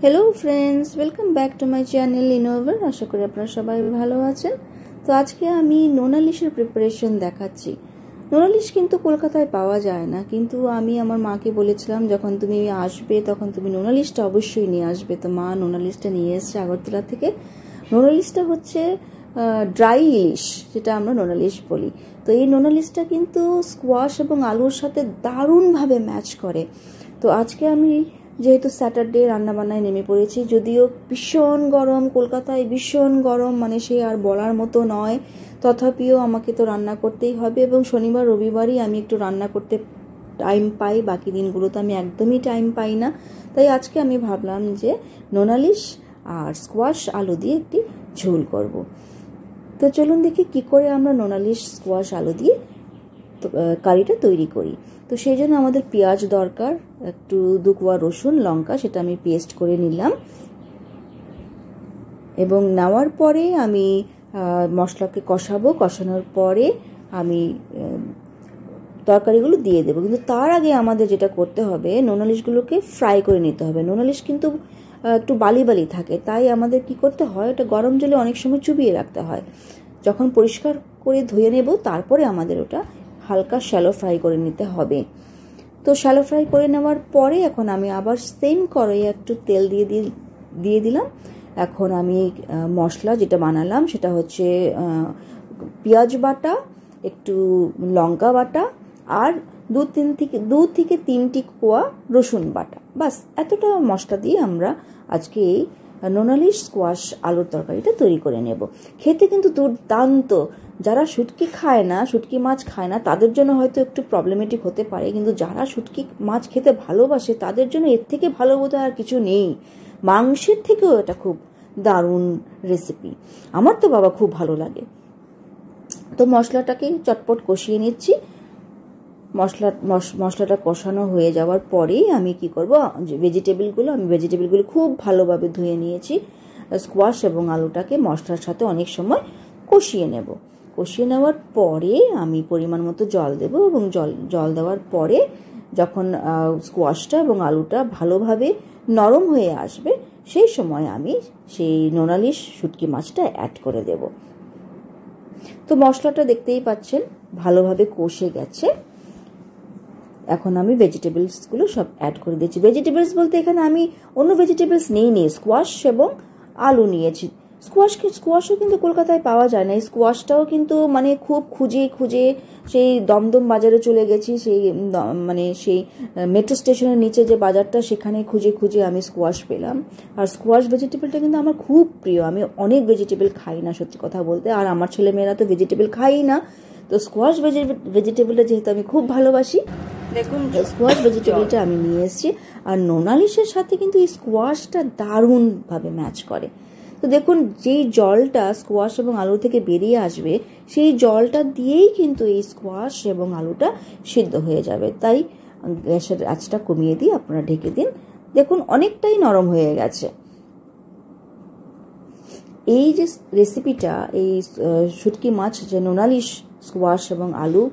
Hello friends, welcome back to my channel इनोवर। आशा करी আপনারা সবাই ভালো আছেন। তো আজকে আমি নোনালিশের প্রিপারেশন দেখাচ্ছি। নোনালিশ কিন্তু কলকাতায় পাওয়া যায় না, কিন্তু আমি আমার মাকে বলেছিলাম যখন তুমি আসবে তখন তুমি নোনালিশটা অবশ্যই নিয়ে আসবে। তো মা নোনালিশটা নিয়ে এসেছে আগরতলা থেকে। নোনালিশটা হচ্ছে ড্রাই ইলিশ, যেটা আমরা নোনালিশ বলি। তো এই নোনালিশটা কিন্তু স্কোয়াশ এবং আলুর সাথে দারুণভাবে ম্যাচ করে। তো আজকে আমি যেহেতু স্যাটারডে রান্নাবান্নায় নেমে পড়েছি, যদিও ভীষণ গরম, কলকাতায় ভীষণ গরম, মানে সে আর বলার মতো নয়, তথাপিও আমাকে তো রান্না করতেই হবে। এবং শনিবার রবিবারই আমি একটু রান্না করতে টাইম পাই, বাকি দিনগুলোতে আমি একদমই টাইম পাই না। তাই আজকে আমি ভাবলাম যে নোনালিশ আর স্কোয়াশ আলু দিয়ে একটি ঝোল করব। তো চলুন দেখি কি করে আমরা নোনালিশ স্কোয়াশ আলু দিয়ে কারিটা তৈরি করি। তো সেই জন্য আমাদের পেঁয়াজ দরকার, একটু 2 কোয়া রসুন, লঙ্কা, সেটা আমি পেস্ট করে নিলাম। এবং নেওয়ার পরে আমি মশলাকে কষাবো। কষানোর পরে আমি তরকারিগুলো দিয়ে দেবো। কিন্তু তার আগে আমাদের যেটা করতে হবে, নোনালিশগুলোকে ফ্রাই করে নিতে হবে। নোনালিশ কিন্তু একটু বালি বালি থাকে, তাই আমাদের কি করতে হয়, ওটা গরম জলে অনেক সময় চুবিয়ে রাখতে হয়। যখন পরিষ্কার করে ধুয়ে নেব তারপরে আমাদের ওটা হালকা শ্যালো ফ্রাই করে নিতে হবে। তো শ্যালো ফ্রাই করে নেওয়ার পরে এখন আমি আবার সেম কড়াইয়ে একটু তেল দিয়ে দিলাম। এখন আমি মশলা যেটা বানালাম সেটা হচ্ছে পেঁয়াজ বাটা, একটু লঙ্কা বাটা, আর 2 থেকে 3টি কোয়া রসুন বাটা, বাস এতটা মশলা দিয়ে আমরা আজকে এই নোনালিশ স্কোয়াশ আলুর তরকারিটা তৈরি করে নেব। খেতে কিন্তু দুর্দান্ত। যারা শুটকি খায় না, শুটকি মাছ খায় না, তাদের জন্য হয়তো একটু প্রবলেমেটিক হতে পারে, কিন্তু যারা শুটকি মাছ খেতে ভালোবাসে তাদের জন্য এর থেকে ভালো বোধহয় আর কিছু নেই। মাংসের থেকেও এটা খুব দারুণ রেসিপি। আমার তো বাবা খুব ভালো লাগে। তো মশলাটাকে চটপট কষিয়ে নিচ্ছি। মশলাটা কষানো হয়ে যাওয়ার পরেই আমি কি করব, ভেজিটেবলগুলো খুব ভালোভাবে ধুয়ে নিয়েছি। স্কোয়াশ এবং আলুটাকে মশলার সাথে অনেক সময় কষিয়ে নেব। কষিয়ে নেওয়ার পরে আমি পরিমাণ মতো জল দেব, এবং জল দেওয়ার পরে যখন স্কোয়াশটা এবং আলুটা ভালোভাবে নরম হয়ে আসবে, সেই সময় আমি সেই নোনালিশ শুটকি মাছটা অ্যাড করে দেব। তো মশলাটা দেখতেই পাচ্ছেন ভালোভাবে কষে গেছে। এখন আমি ভেজিটেবলসগুলো সব অ্যাড করে দিচ্ছি। ভেজিটেবলস বলতে এখানে আমি অন্য ভেজিটেবলস নিইনি, স্কোয়াশ এবং আলু নিয়েছি। স্কোয়াশও কিন্তু কলকাতায় পাওয়া যায় না। এই স্কোয়াশটাও কিন্তু মানে খুব খুঁজে সেই দমদম বাজারে চলে গেছি, সেই মেট্রো স্টেশনের নিচে যে বাজারটা, সেখানে খুঁজে আমি স্কোয়াশ পেলাম। আর স্কোয়াশ ভেজিটেবলটা কিন্তু আমার খুব প্রিয়। আমি অনেক ভেজিটেবল খাই না, সত্যি কথা বলতে, আর আমার ছেলেমেয়েরা তো ভেজিটেবল খাই না। তো স্কোয়াশ ভেজিটেবলটা যেহেতু আমি খুব ভালোবাসি, দেখুন স্কোয়াশ ভেজিটেবলটা আমি নিয়ে এসেছি। আর নোনালিশের সাথে কিন্তু এই স্কোয়াশটা দারুণভাবে ম্যাচ করে। তো দেখুন, যেই জলটা স্কোয়াশ এবং আলু থেকে বেরিয়ে আসবে, সেই জলটা দিয়েই কিন্তু এই স্কোয়াশ এবং আলুটা সিদ্ধ হয়ে যাবে। তাই গ্যাসের আঁচটা কমিয়ে দিয়ে আপনারা ঢেকে দিন। দেখুন অনেকটাই নরম হয়ে গেছে। এই যে রেসিপিটা, এই শুটকি মাছ যে নোনালিশ স্কোয়াশ এবং আলু,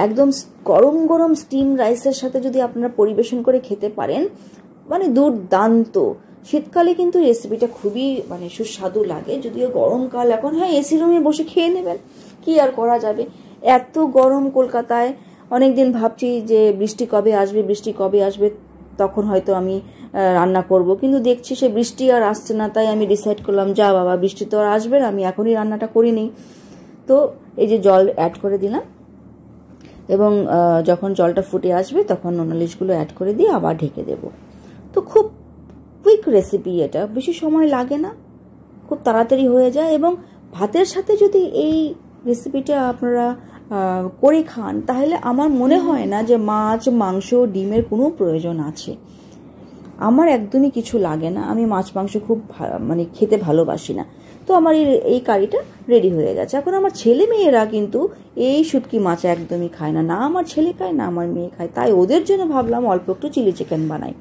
একদম গরম গরম স্টিম রাইসের সাথে যদি আপনারা পরিবেশন করে খেতে পারেন, মানে দুর্দান্ত। শীতকালে কিন্তু রেসিপিটা খুবই সুস্বাদু লাগে, যদিও গরমকাল এখন, হ্যাঁ এসি রুমে বসে খেয়ে নেবেন, কি আর করা যাবে। এত গরম কলকাতায়। অনেকদিন ভাবছি যে বৃষ্টি কবে আসবে, তখন হয়তো আমি রান্না করব, কিন্তু দেখছি সে বৃষ্টি আর আসছে না। তাই আমি ডিসাইড করলাম, যা বাবা, বৃষ্টি তো আর আসবে না, আমি এখনই রান্নাটা করে নিই। তো এই যে জল অ্যাড করে দিলাম, এবং যখন জলটা ফুটে আসবে তখন নোনালিশগুলো অ্যাড করে দিয়ে আবার ঢেকে দেব। তো খুব কুইক রেসিপি, এটা বেশি সময় লাগে না, খুব তাড়াতাড়ি হয়ে যায়। এবং ভাতের সাথে যদি এই রেসিপিটা আপনারা করে খান, তাহলে আমার মনে হয় না যে মাছ, মাংস, ডিমের কোনো প্রয়োজন আছে। আমার একদমই কিছু লাগে না। আমি মাছ মাংস খুব খেতে ভালোবাসি না। তো আমার এই কারিটা রেডি হয়ে গেছে। এখন আমার ছেলে মেয়েরা কিন্তু এই শুটকি মাছ একদমই খায় না, না আমার ছেলে খায় না আমার মেয়ে খায়। তাই ওদের জন্য ভাবলাম অল্প একটু চিলি চিকেন বানাই।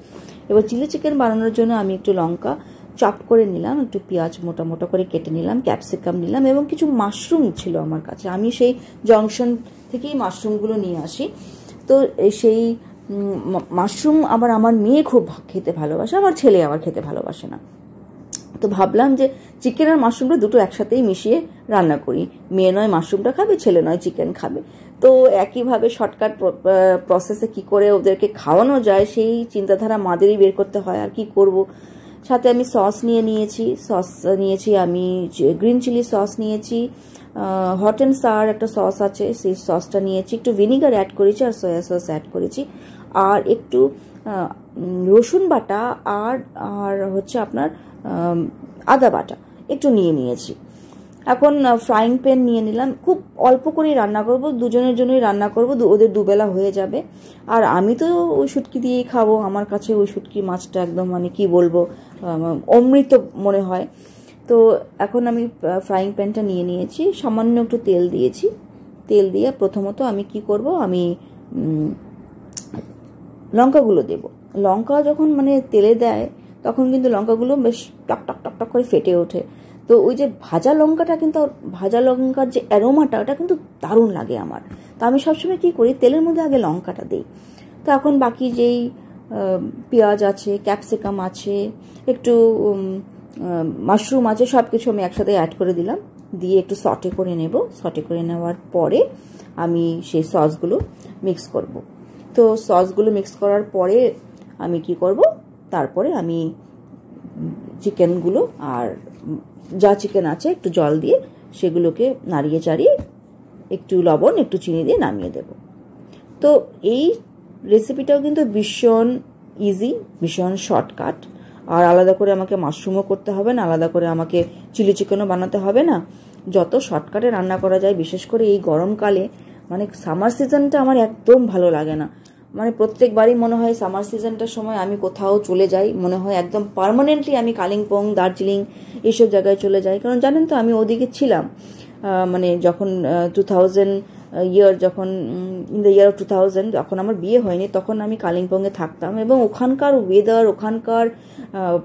এবার চিলি চিকেন বানানোর জন্য আমি একটু লঙ্কা চপ করে নিলাম, একটু পেঁয়াজ মোটা মোটা করে কেটে নিলাম, ক্যাপসিকাম নিলাম, এবং কিছু মাশরুম ছিল আমার কাছে। আমি সেই জংশন থেকেই মাশরুমগুলো নিয়ে আসি। তো সেই মাশরুম আবার আমার মেয়ে খুব খেতে ভালোবাসে, আমার ছেলে আবার খেতে ভালোবাসে না। তো ভাবলাম যে চিকেন আর মাশরুমটা দুটো একসাথেই মিশিয়ে রান্না করি, মেয়ে নয় মাশরুমটা খাবে, ছেলে নয় চিকেন খাবে। তো একইভাবে শর্টকাট প্রসেসে কি করে ওদেরকে খাওয়ানো যায় সেই চিন্তাধারা মাদেরই বের করতে হয়, আর কি করব। সাথে আমি সস নিয়েছি আমি গ্রিন চিলি সস নিয়েছি, হট অ্যান্ড সাওয়ার একটা সস আছে সেই সসটা নিয়েছি, একটু ভিনিগার অ্যাড করেছি আর সয়া সস অ্যাড করেছি, আর একটু রসুন বাটা আর হচ্ছে আপনার আদা বাটা একটু নিয়েছি। এখন ফ্রাইং প্যান নিয়ে নিলাম, খুব অল্প করেই রান্না করব, দুজনের জন্যই রান্না করব, ওদের দুবেলা হয়ে যাবে। আর আমি তো ওই শুটকি দিয়েই খাবো, আমার কাছে ওই শুটকি মাছটা একদম মানে কি বলবো অমৃত মনে হয়। তো এখন আমি ফ্রাইং প্যানটা নিয়েছি, সামান্য একটু তেল দিয়েছি। তেল দিয়ে প্রথমত আমি কি করব, আমি লঙ্কাগুলো দেব। লঙ্কা যখন মানে তেলে দেয় তখন কিন্তু লঙ্কাগুলো বেশ টক টক টক টক করে ফেটে ওঠে। তো ওই যে ভাজা লঙ্কাটা কিন্তু, ভাজা লঙ্কার যে অ্যারোমাটা ওটা কিন্তু দারুণ লাগে আমার। তো আমি সবসময় কী করি, তেলের মধ্যে আগে লঙ্কাটা দিই। তো এখন বাকি যেই পেঁয়াজ আছে, ক্যাপসিকাম আছে, একটু মাশরুম আছে, সব কিছু আমি একসাথে অ্যাড করে দিলাম, দিয়ে একটু সটে করে নেব। সটে করে নেওয়ার পরে আমি সেই সসগুলো মিক্স করব। তো সসগুলো মিক্স করার পরে আমি কি করব, তারপরে আমি চিকেনগুলো আর যা চিকেন আছে একটু জল দিয়ে সেগুলোকে নাড়িয়ে চাড়িয়ে একটু লবণ একটু চিনি দিয়ে নামিয়ে দেব। তো এই রেসিপিটাও কিন্তু ভীষণ ইজি, ভীষণ শর্টকাট। আর আলাদা করে আমাকে মাশরুমও করতে হবে না, আলাদা করে আমাকে চিলি চিকেনও বানাতে হবে না। যত শর্টকাটে রান্না করা যায়, বিশেষ করে এই গরমকালে, মানে সামার সিজনটা আমার একদম ভালো লাগে না। মানে প্রত্যেকবারই মনে হয় সামার সিজনটার সময় আমি কোথাও চলে যাই, মনে হয় একদম পার্মানেন্টলি আমি কালিম্পং, দার্জিলিং এইসব জায়গায় চলে যাই। কারণ জানেন তো আমি ওদিকে ছিলাম, মানে যখন 2000 ইয়ার, যখন ইন দ্য ইয়ার 2000 যখন আমার বিয়ে হয়নি, তখন আমি কালিম্পংয়ে থাকতাম। এবং ওখানকার ওয়েদার, ওখানকার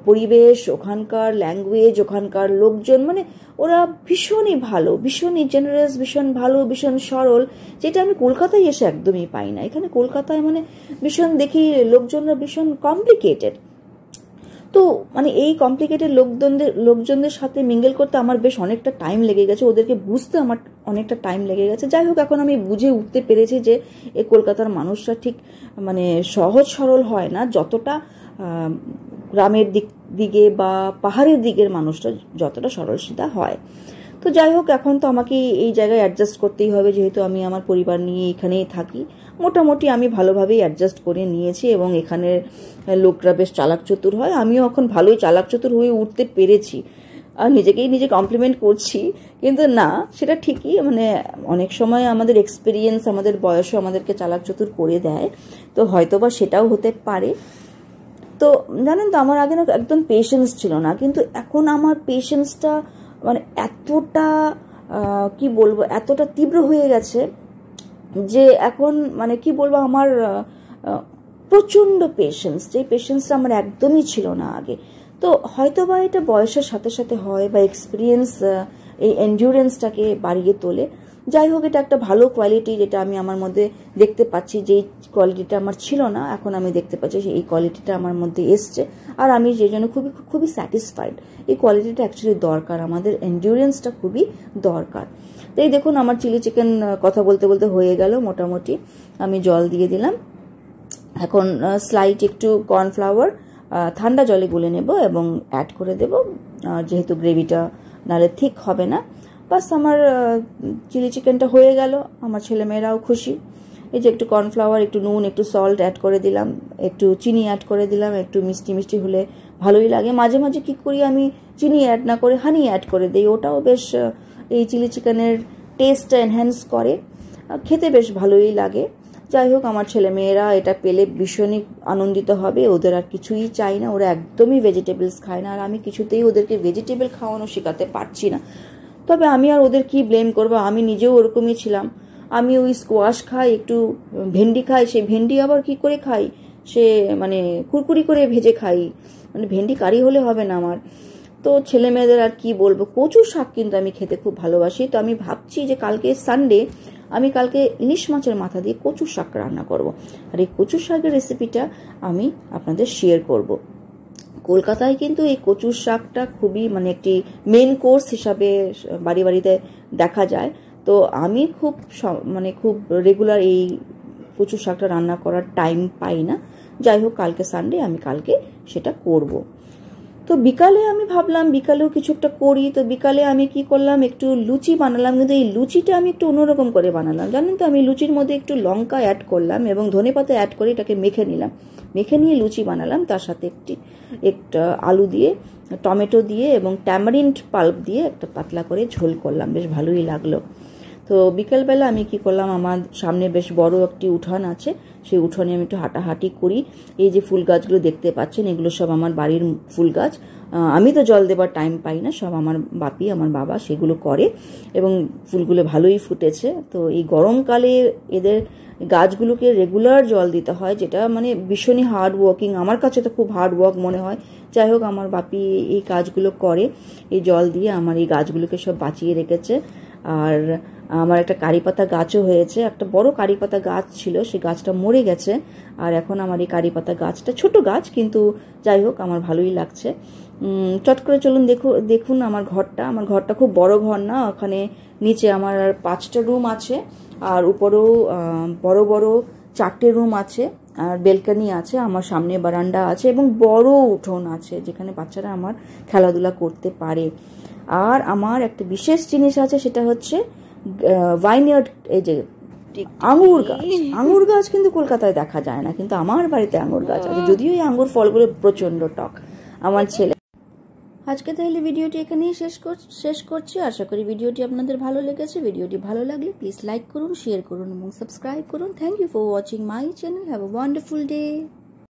পরিবেশ, ওখানকার ল্যাঙ্গুয়েজ, ওখানকার লোকজন, মানে ওরা ভীষণই ভালো, ভীষণই জেনারেস, ভীষণ ভালো, ভীষণ সরল, যেটা আমি কলকাতায় এসে একদমই পাই না। এখানে কলকাতায় মানে ভীষণ দেখি লোকজনরা ভীষণ কমপ্লিকেটেড। তো মানে এই কমপ্লিকেটেড লোকজনদের সাথে মিঙ্গেল করতে আমার বেশ অনেকটা টাইম লেগে গেছে, ওদেরকে বুঝতে আমার অনেকটা টাইম লেগে গেছে। যাই হোক, এখন আমি বুঝে উঠতে পেরেছি যে এই কলকাতার মানুষরা ঠিক মানে সহজ সরল হয় না, যতটা গ্রামের দিকে বা পাহাড়ের দিকের মানুষরা যতটা সরল সিধা হয়। তো যাই হোক, এখন তো আমাকে এই জায়গায় অ্যাডজাস্ট করতেই হবে, যেহেতু আমি আমার পরিবার নিয়ে এখানেই থাকি। মোটামুটি আমি ভালোভাবেই অ্যাডজাস্ট করে নিয়েছি, এবং এখানের লোকরা বেশ চালাক চতুর হয়, আমিও এখন ভালোই চালাক চতুর হয়ে উঠতে পেরেছি। আর নিজে কমপ্লিমেন্ট করছি, কিন্তু না, সেটা ঠিকই, মানে অনেক সময় আমাদের এক্সপিরিয়েন্স, আমাদের বয়সও আমাদেরকে চালাক চতুর করে দেয়, তো হয়তোবা সেটাও হতে পারে। তো জানেন তো, আমার আগে না একদম পেশেন্স ছিল না, কিন্তু এখন আমার পেশেন্সটা মানে এতটা কি বলবো, এতটা তীব্র হয়ে গেছে যে এখন মানে কি বলবো, আমার প্রচণ্ড পেশেন্স, যে পেশেন্সটা আমার একদমই ছিল না আগে। তো হয়তো বা এটা বয়সের সাথে সাথে হয়, বা এক্সপিরিয়েন্স এই এন্ডিউরেন্সটাকে বাড়িয়ে তোলে। যাই হোক, এটা একটা ভালো কোয়ালিটি, যেটা আমি আমার মধ্যে দেখতে পাচ্ছি, যেই কোয়ালিটিটা আমার ছিল না, এখন আমি দেখতে পাচ্ছি এই কোয়ালিটিটা আমার মধ্যে এসছে, আর আমি সেই জন্য খুবই স্যাটিসফাইড। এই কোয়ালিটিটা অ্যাকচুয়ালি দরকার, আমাদের এন্ডিউরেন্সটা খুবই দরকার। তো এই দেখুন, আমার চিলি চিকেন কথা বলতে বলতে হয়ে গেল মোটামুটি। আমি জল দিয়ে দিলাম, এখন স্লাইট একটু কর্নফ্লাওয়ার ঠান্ডা জলে গুলে নেব এবং অ্যাড করে দেব, যেহেতু গ্রেভিটা নাহলে ঠিক হবে না। বাস, আমার চিলি চিকেনটা হয়ে গেল, আমার ছেলেমেয়েরাও খুশি। এই যে একটু কর্নফ্লাওয়ার, একটু নুন, একটু সল্ট অ্যাড করে দিলাম, একটু চিনি অ্যাড করে দিলাম, একটু মিষ্টি মিষ্টি হলে ভালোই লাগে। মাঝে মাঝে কী করি, আমি চিনি অ্যাড না করে হানি অ্যাড করে দিই, ওটাও বেশ এই চিলি চিকেনের টেস্টটা এনহ্যান্স করে, খেতে বেশ ভালোই লাগে। যাই হোক, আমার ছেলেমেয়েরা এটা পেলে ভীষণই আনন্দিত হবে, ওদের আর কিছুই চাই না, ওরা একদমই ভেজিটেবলস খায় না, আর আমি কিছুতেই ওদেরকে ভেজিটেবল খাওয়ানো শেখাতে পারছি না। তবে আমি আর ওদের কি ব্লেম করবো, আমি নিজেও ওরকমই ছিলাম। আমি ওই স্কোয়াশ খাই, একটু ভেন্ডি খাই, সেই ভেন্ডি আবার কি করে খাই, সে মানে কুরকুরি করে ভেজে খাই, মানে ভেন্ডি কারি হলে হবে না আমার। তো ছেলে মেয়েদের আর কি বলবো, কচু শাক কিন্তু আমি খেতে খুব ভালোবাসি। তো আমি ভাবছি যে কালকে সানডে, আমি কালকে ইলিশ মাছের মাথা দিয়ে কচু শাক রান্না করব। আর এই কচু শাকের রেসিপিটা আমি আপনাদের শেয়ার করব। কলকাতায় কিন্তু এই কচুর শাকটা খুবই মানে একটি মেন কোর্স হিসাবে বাড়ি বাড়িতে দেখা যায়। তো আমি খুব খুব রেগুলার এই কচুর শাকটা রান্না করার টাইম পাই না। যাই হোক, কালকে সানডে, আমি কালকে সেটা করব। তো বিকালে আমি ভাবলাম বিকালেও কিছু একটা করি। তো বিকালে আমি কি করলাম, একটু লুচি বানালাম, কিন্তু এই লুচিটা আমি একটু অন্যরকম করে বানালাম। জানেন তো, আমি লুচির মধ্যে একটু লঙ্কা অ্যাড করলাম এবং ধনেপাতা অ্যাড করে এটাকে মেখে নিলাম। মেখে নিয়ে লুচি বানালাম। তার সাথে একটা আলু দিয়ে, টমেটো দিয়ে এবং ট্যামারিন্ড পাল্প দিয়ে একটা পাতলা করে ঝোল করলাম, বেশ ভালোই লাগলো। তো বিকেলবেলা আমি কি করলাম, আমার সামনে বেশ বড় একটি উঠান আছে, সেই উঠানে আমি একটু হাঁটাহাঁটি করি। এই যে ফুল গাছগুলো দেখতে পাচ্ছেন, এগুলো সব আমার বাড়ির ফুল গাছ। আমি তো জল দেবার টাইম পাই না, সব আমার বাপি, আমার বাবা সেগুলো করে এবং ফুলগুলো ভালোই ফুটেছে। তো এই গরমকালে এদের গাছগুলোকে রেগুলার জল দিতে হয়, যেটা মানে ভীষণই হার্ড ওয়ার্কিং, আমার কাছে তো খুব হার্ড ওয়ার্ক মনে হয়। যাই হোক, আমার বাপি এই কাজগুলো করে, এই জল দিয়ে আমার এই গাছগুলোকে সব বাঁচিয়ে রেখেছে। আর আমার একটা কারি পাতা গাছও হয়েছে, একটা বড় কারি পাতা গাছ ছিল, সেই গাছটা মরে গেছে। আর এখন আমার এই কারি পাতা গাছটা ছোট গাছ, কিন্তু যাই হোক আমার ভালোই লাগছে। চট করে চলুন দেখুন আমার ঘরটা খুব বড় ঘর না। ওখানে নিচে আমার 5টা রুম আছে, আর উপরেও বড় বড় 4টে রুম আছে, আর বেলকানি আছে, আমার সামনে বারান্দা আছে এবং বড় উঠোন আছে, যেখানে বাচ্চারা আমার খেলাধুলা করতে পারে। আর আমার একটা বিশেষ জিনিস আছে, সেটা হচ্ছে ভাইনয়ার্ড, এই যে আঙুর গাছ কিন্তু কলকাতায় দেখা যায় না, কিন্তু আমার বাড়িতে আঙুর গাছ আছে, যদিও এই আঙুর ফলগুলো প্রচন্ড টক। আমার ছেলে আজকে তাহলে ভিডিওটি এখানেই শেষ করছি। আশা করি ভিডিওটি আপনাদের ভালো লেগেছে। ভিডিওটি ভালো লাগলে প্লিজ লাইক করুন, শেয়ার করুন এবং সাবস্ক্রাইব করুন। Thank you for watching my channel. Have a wonderful day.